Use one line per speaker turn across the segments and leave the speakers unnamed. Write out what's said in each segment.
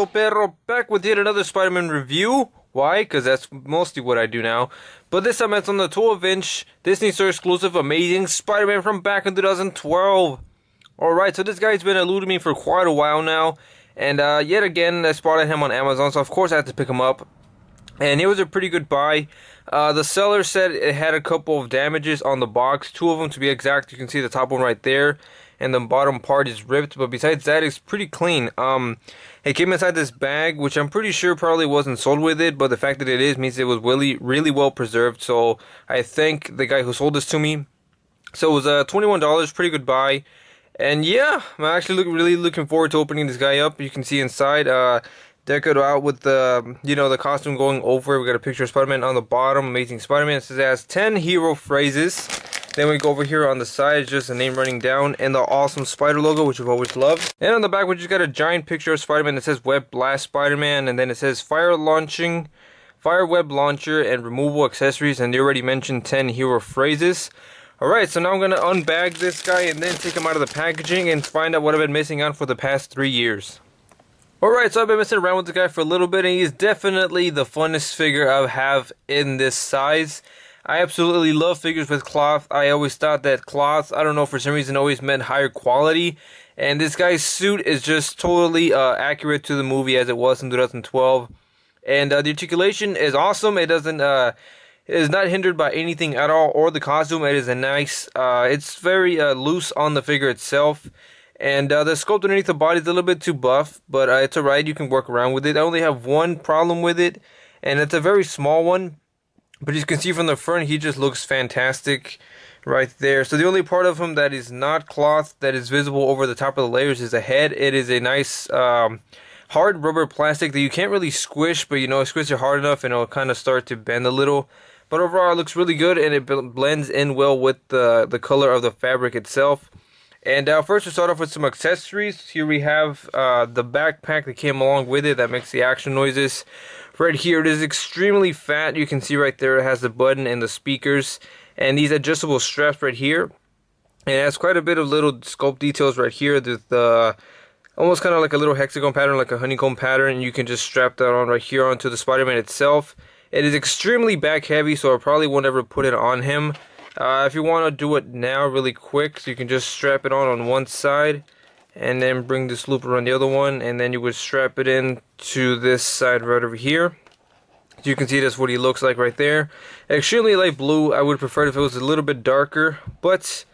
Vato Perro, back with yet another Spider-Man review. Why? Because that's mostly what I do now. But this time it's on the 12-inch Disney Store exclusive Amazing Spider-Man from back in 2012. Alright, so this guy's been eluding me for quite a while now. And yet again, I spotted him on Amazon, so of course I had to pick him up. And it was a pretty good buy. The seller said it had a couple of damages on the box. 2 of them to be exact. You can see the top one right there. And the bottom part is ripped. But besides that, it's pretty clean. It came inside this bag, which I'm pretty sure probably wasn't sold with it. But the fact that it is means it was really well preserved. So I thank the guy who sold this to me. So it was $21. Pretty good buy. And yeah, I'm actually really looking forward to opening this guy up. You can see inside, decorated out with the, the costume going over. We got a picture of Spider-Man on the bottom. Amazing Spider-Man. It says it has 10 hero phrases. Then we go over here on the side, just the name running down, and the awesome spider logo, which we've always loved. And on the back, we just got a giant picture of Spider-Man that says Web Blast Spider-Man, and then it says Fire Web Launcher, and removable accessories, and they already mentioned 10 hero phrases. Alright, so now I'm going to unbag this guy and then take him out of the packaging and find out what I've been missing out for the past 3 years. Alright, so I've been messing around with the guy for a little bit, and he's definitely the funnest figure I have in this size. I absolutely love figures with cloth. I always thought that cloth, I don't know, for some reason always meant higher quality. And this guy's suit is just totally accurate to the movie as it was in 2012. And the articulation is awesome. It doesn't... it is not hindered by anything at all, or the costume. It is a nice, it's very loose on the figure itself. And the sculpt underneath the body is a little bit too buff, but it's alright, you can work around with it. I only have one problem with it, and it's a very small one. But as you can see from the front, he just looks fantastic right there. So the only part of him that is not cloth, that is visible over the top of the layers, is the head. It is a nice hard rubber plastic that you can't really squish, but squish it hard enough and it'll kind of start to bend a little. But overall, it looks really good, and it blends in well with the color of the fabric itself. And first, we'll start off with some accessories. Here we have the backpack that came along with it that makes the action noises. Right here, it is extremely fat. You can see right there it has the button and the speakers. And these adjustable straps right here. And it has quite a bit of little sculpt details right here. There's the almost kind of like a little hexagon pattern, like a honeycomb pattern. And you can just strap that on right here onto the Spider-Man itself. It is extremely back heavy, so I probably won't ever put it on him. If you want to do it now really quick, so you can just strap it on one side and then bring this loop around the other one, and then you would strap it in to this side right over here. So you can see that's what he looks like right there. Extremely light blue. I would prefer it if it was a little bit darker, but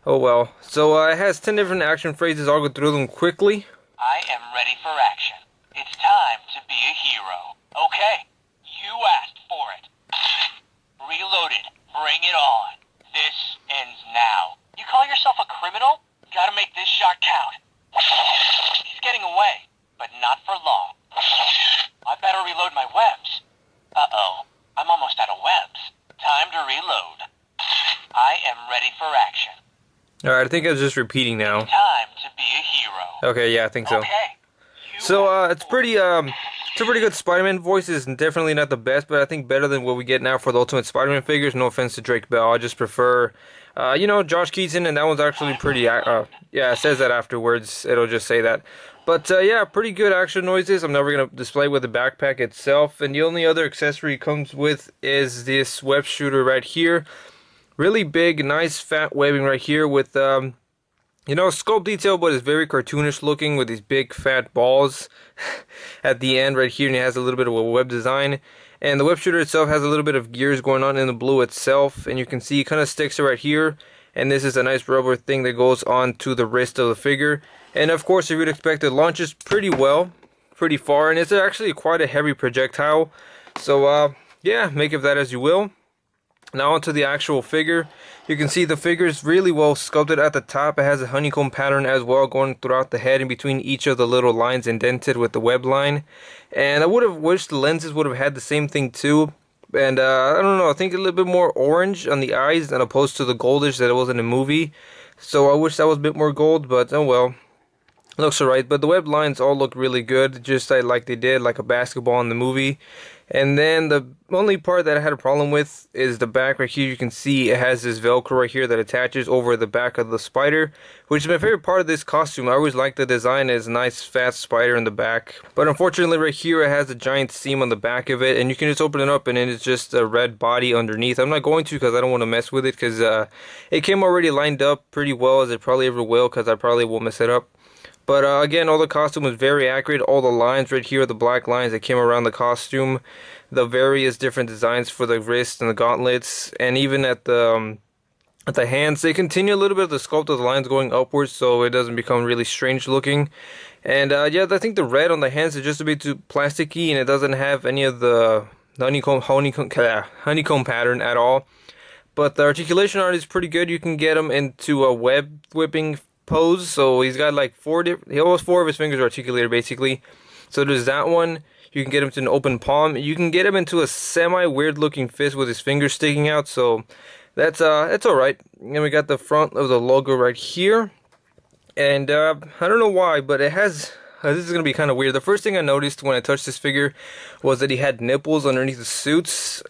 oh well. So it has 10 different action phrases. I'll go through them quickly.
I am ready for action. It's time to be a hero. Okay, you asked for it. Reloaded. Bring it on. This ends now. You call yourself a criminal? Gotta make this shot count. He's getting away, but not for long. I better reload my webs. Uh-oh, I'm almost out of webs. Time to reload. I am ready for action.
Alright, I think I was just repeating now.
Time to be a hero.
Okay, yeah, I think so.
Okay.
So, it's a pretty good Spider-Man voice. It's definitely not the best, but I think better than what we get now for the Ultimate Spider-Man figures. No offense to Drake Bell, I just prefer, Josh Keaton, and that one's actually pretty, yeah, it says that afterwards. It'll just say that. But, yeah, pretty good action noises. I'm never going to display with the backpack itself. And the only other accessory it comes with is this web shooter right here. Really big, nice, fat webbing right here with, sculpt detail, but it's very cartoonish looking with these big fat balls at the end right here, and it has a little bit of a web design. And the web shooter itself has a little bit of gears going on in the blue itself, and you can see it kind of sticks right here. And this is a nice rubber thing that goes on to the wrist of the figure. And of course, if you'd expect, it launches pretty well, pretty far, and it's actually quite a heavy projectile. So yeah, make of that as you will. Now onto the actual figure. You can see the figure is really well sculpted at the top. It has a honeycomb pattern as well going throughout the head in between each of the little lines indented with the web line. And I would have wished the lenses would have had the same thing too. And I don't know, I think a little bit more orange on the eyes than opposed to the goldish that it was in the movie. So I wish that was a bit more gold, but oh well. Looks alright, but the web lines all look really good, just like they did, like a basketball in the movie. And then the only part that I had a problem with is the back right here. You can see it has this Velcro right here that attaches over the back of the spider, which is my favorite part of this costume. I always like the design as a nice fat spider in the back. But unfortunately right here it has a giant seam on the back of it, and you can just open it up and then it's just a red body underneath. I'm not going to because I don't want to mess with it, because it came already lined up pretty well, as it probably ever will, because I probably will mess it up. But again, all the costume was very accurate. All the lines right here, the black lines that came around the costume, the various different designs for the wrists and the gauntlets, and even at the hands, they continue a little bit of the sculpt of the lines going upwards, so it doesn't become really strange looking. And yeah, I think the red on the hands is just a bit too plasticky, and it doesn't have any of the honeycomb pattern at all. But the articulation art is pretty good. You can get him into a web whipping pose, so he's got like four of his fingers articulated basically. So there's that one. You can get him to an open palm. You can get him into a semi weird looking fist with his fingers sticking out, so that's alright. And we got the front of the logo right here, and I don't know why, but it has this is gonna be kind of weird. The first thing I noticed when I touched this figure was that he had nipples underneath the suits.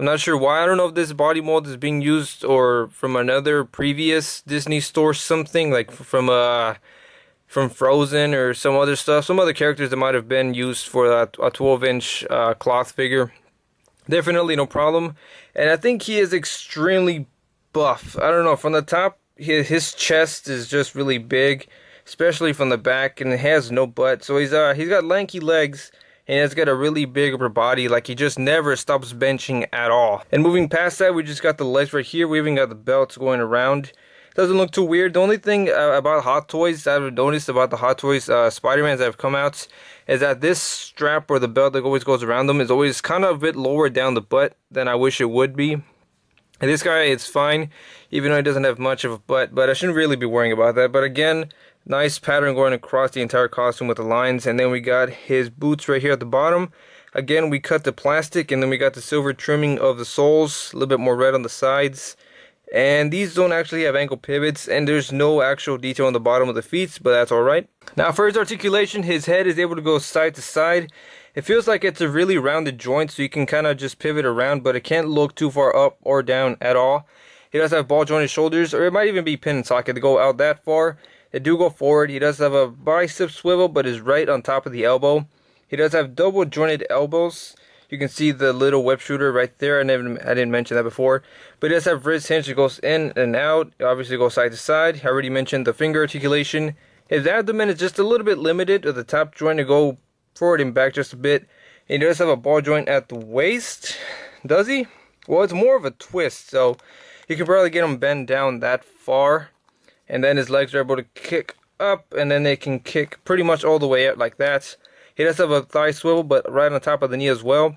I'm not sure why. I don't know if this body mold is being used or from another previous Disney store, something like from Frozen or some other stuff, some other characters that might have been used for a 12-inch cloth figure. Definitely no problem. And I think he is extremely buff. I don't know, from the top, his chest is just really big, especially from the back, and it has no butt. So he's got lanky legs, and he's got a really big upper body, like he just never stops benching at all. And moving past that, we just got the legs right here. We even got the belts going around. Doesn't look too weird. The only thing about Hot Toys I've noticed about the Hot Toys Spider-Mans that have come out is that this strap or the belt that always goes around them is always kind of a bit lower down the butt than I wish it would be. And this guy, it's fine, even though he doesn't have much of a butt, but I shouldn't really be worrying about that. But again, nice pattern going across the entire costume with the lines. And then we got his boots right here at the bottom. Again, we cut the plastic, and then we got the silver trimming of the soles, a little bit more red on the sides. And these don't actually have ankle pivots, and there's no actual detail on the bottom of the feet, but that's alright. Now for his articulation, his head is able to go side to side. It feels like it's a really rounded joint, so you can kind of just pivot around, but it can't look too far up or down at all. He does have ball jointed shoulders, or it might even be pin and socket to go out that far. They do go forward. He does have a bicep swivel, but is right on top of the elbow. He does have double jointed elbows. You can see the little web shooter right there. I didn't mention that before. But it does have wrist hinge that goes in and out. It obviously goes side to side. I already mentioned the finger articulation. His abdomen is just a little bit limited, with the top joint to go forward and back just a bit. And he does have a ball joint at the waist. Does he? Well, it's more of a twist, so you can probably get him bent down that far. And then his legs are able to kick up, and then they can kick pretty much all the way out like that. He does have a thigh swivel, but right on top of the knee as well.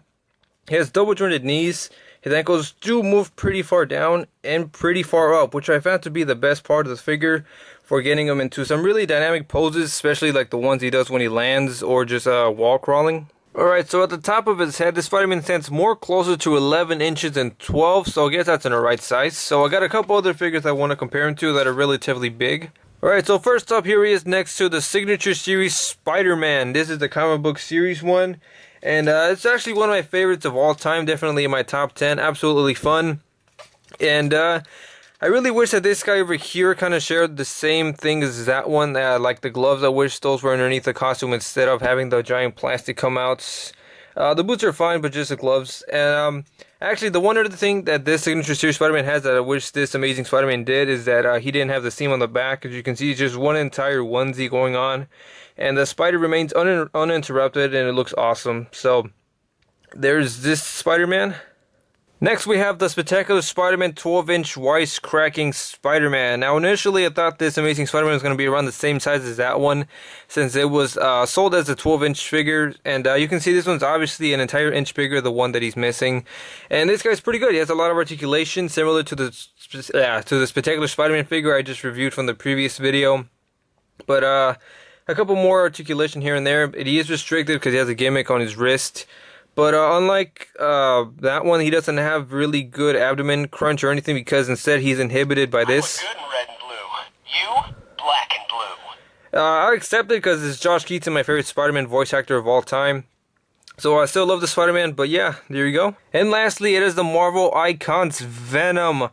He has double jointed knees. His ankles do move pretty far down and pretty far up, which I found to be the best part of the figure for getting him into some really dynamic poses, especially like the ones he does when he lands or just wall crawling. Alright, so at the top of his head, the Spider-Man stands more closer to 11 inches than 12, so I guess that's in the right size. So I got a couple other figures I want to compare him to that are relatively big. Alright, so first up, here he is next to the Signature Series Spider-Man. This is the comic book series one, and it's actually one of my favorites of all time, definitely in my top 10, absolutely fun. And I really wish that this guy over here kind of shared the same thing as that one, like the gloves. I wish those were underneath the costume instead of having the giant plastic come out. The boots are fine, but just the gloves. And actually, the one other thing that this Signature Series Spider-Man has that I wish this Amazing Spider-Man did is that he didn't have the seam on the back. As you can see, it's just one entire onesie going on. And the spider remains uninterrupted, and it looks awesome. So, there's this Spider-Man. Next, we have the Spectacular Spider-Man 12-inch Wisecracking Spider-Man. Now, initially, I thought this Amazing Spider-Man was going to be around the same size as that one, since it was sold as a 12-inch figure. And you can see this one's obviously an entire inch bigger, the one that he's missing. And this guy's pretty good. He has a lot of articulation, similar to the Spectacular Spider-Man figure I just reviewed from the previous video. But a couple more articulation here and there. He is restricted because he has a gimmick on his wrist. But unlike that one, he doesn't have really good abdomen crunch or anything, because instead he's inhibited by this.
I look good in red and blue. You, black and blue.
I accept it because it's Josh Keaton, my favorite Spider-Man voice actor of all time. So I still love the Spider-Man, but yeah, there you go. And lastly, it is the Marvel Icons Venom.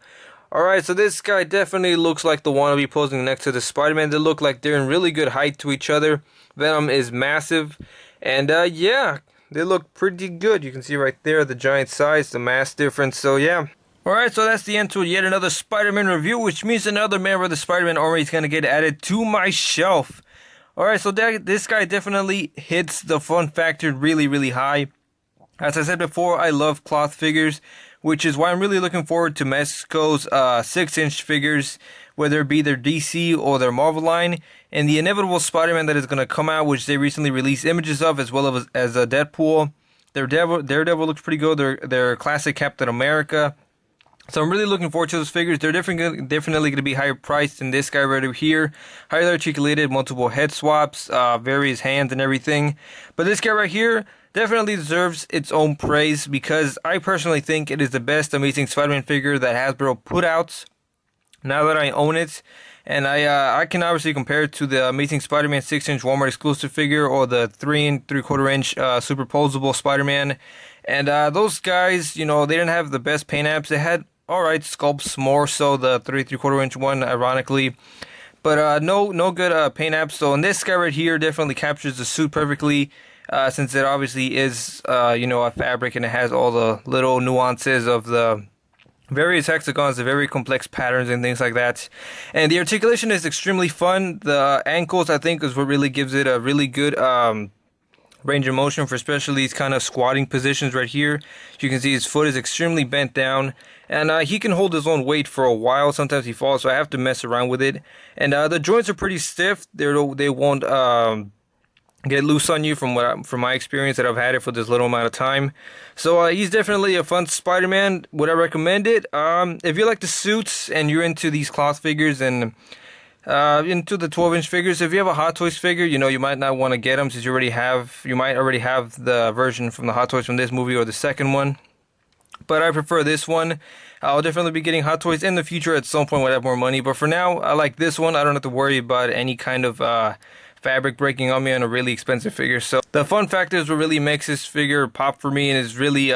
Alright, so this guy definitely looks like the one to be posing next to the Spider-Man. They look like they're in really good height to each other. Venom is massive. And yeah, they look pretty good. You can see right there the giant size, the mass difference. So yeah. Alright, so that's the end to yet another Spider-Man review, which means another member of the Spider-Man army is going to get added to my shelf. Alright, so this guy definitely hits the fun factor really, really high. As I said before, I love cloth figures, which is why I'm really looking forward to Mexico's 6-inch figures, whether it be their DC or their Marvel line, and the inevitable Spider-Man that is going to come out, which they recently released images of, as well as a Deadpool. Their Daredevil looks pretty good, their classic Captain America. So I'm really looking forward to those figures. They're definitely going to be higher priced than this guy right here. Highly articulated, multiple head swaps, various hands and everything. But this guy right here definitely deserves its own praise because I personally think it is the best Amazing Spider-Man figure that Hasbro put out now that I own it. And I can obviously compare it to the Amazing Spider-Man 6-inch Walmart exclusive figure or the 3 3/4-inch superposable Spider-Man. And those guys, you know, they didn't have the best paint apps. They had alright sculpts, more so the 3 3/4-inch one, ironically. But no good paint apps. So in this guy right here definitely captures the suit perfectly. Since it obviously is, you know, a fabric and it has all the little nuances of the various hexagons, the very complex patterns and things like that. And the articulation is extremely fun. The ankles, I think, is what really gives it a really good range of motion for especially these kind of squatting positions right here. You can see his foot is extremely bent down. And he can hold his own weight for a while. Sometimes he falls, so I have to mess around with it. And the joints are pretty stiff. They won't get loose on you from my experience that I've had it for this little amount of time. So he's definitely a fun Spider-Man. Would I recommend it? If you like the suits and you're into these cloth figures and into the 12-inch figures, if you have a Hot Toys figure, you know, you might not want to get them since you might already have the version from the Hot Toys from this movie or the second one. But I prefer this one. I'll definitely be getting Hot Toys in the future at some point when I have more money. But for now, I like this one. I don't have to worry about any kind of fabric breaking on me on a really expensive figure. So the fun factor is what really makes this figure pop for me and is really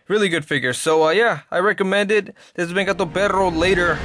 really good figure. So yeah, I recommend it. This has been Gato Perro. Later.